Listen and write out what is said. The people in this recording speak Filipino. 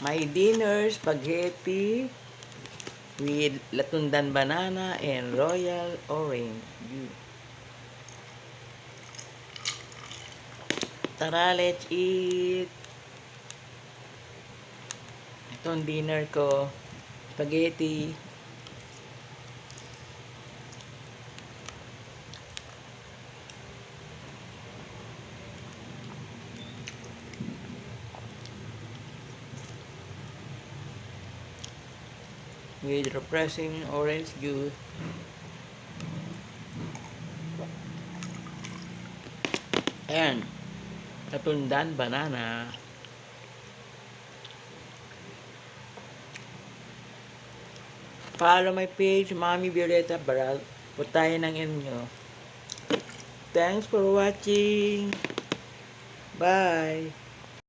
My dinner, spaghetti with latundan banana and royal orange juice. Tara, let's eat. Ito ang dinner ko. Spaghetti. With refreshing orange juice. And latundan banana. Follow my page, Mommy Violeta Baral. Putahin ng inyo. Thanks for watching. Bye.